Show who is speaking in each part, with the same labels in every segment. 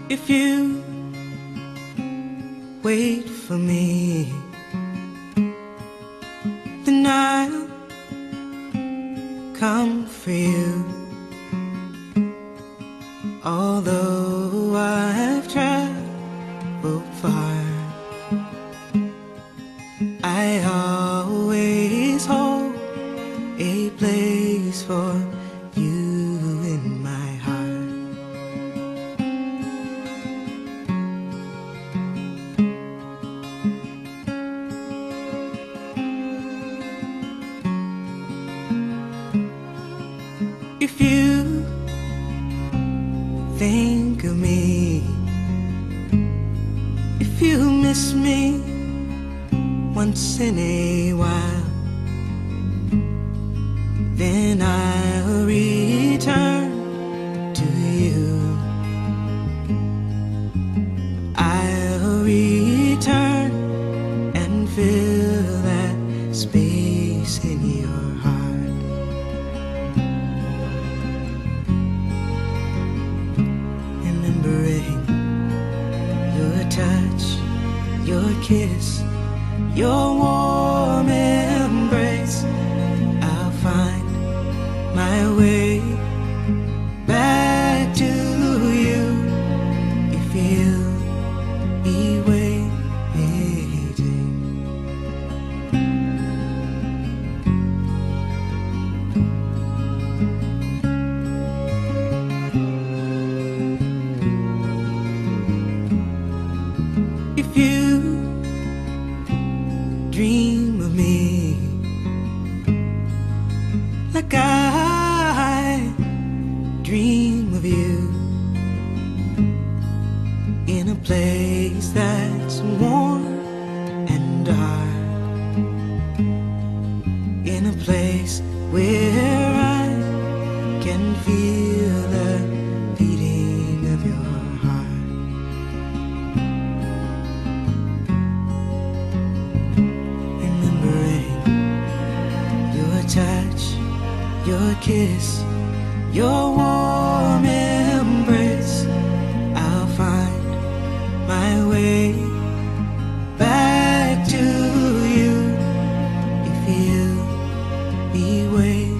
Speaker 1: If you wait for me, then I'll come for you. Although I've traveled far, I always hold a place for you in my heart. If you think of me, if you miss me once in a while, then I'll return to you. I'll return and fill that space in your heart. Remembering your touch, your kiss, your warm embrace, I'll find my way back to you if you'll be waiting. If you dream of me like I dream of you, in a place that's warm and dark, in a place where I can feel the beating of your heart. Remembering your touch, your kiss, your warm embrace, I'll find my way back to you if you'll be waiting.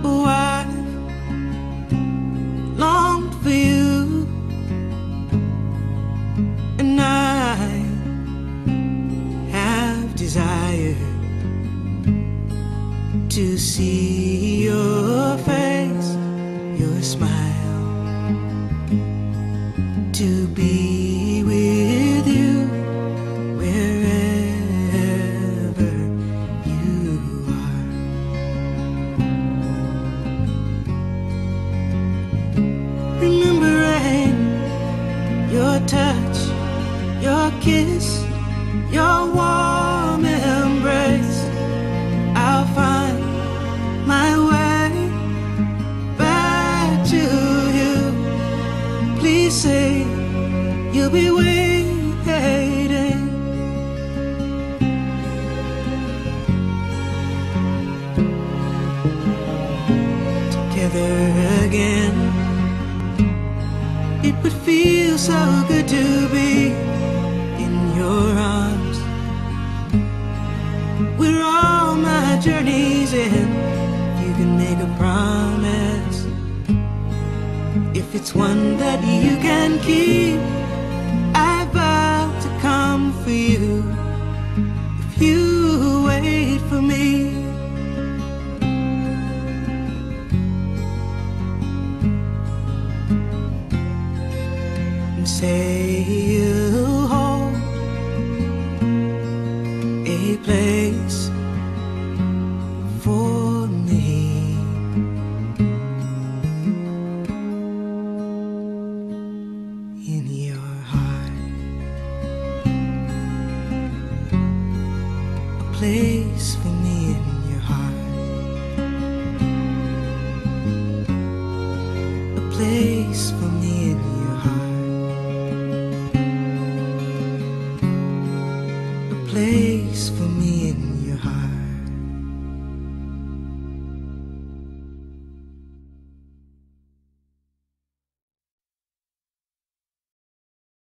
Speaker 1: Oh, I've longed for you, and I have desired to see your face, your smile, to be with you wherever you are. Remembering your touch, your kiss, your warm embrace, I'll find my way back to you. Please say you'll be waiting. Together again, it would feel so good to be in your arms, where all my journeys end. You can make a promise, if it's one that you can keep, I vow to come for you if you wait for me. And say you'll hold a place for me in your heart, a place for me in your heart, a place for me in your heart. place for me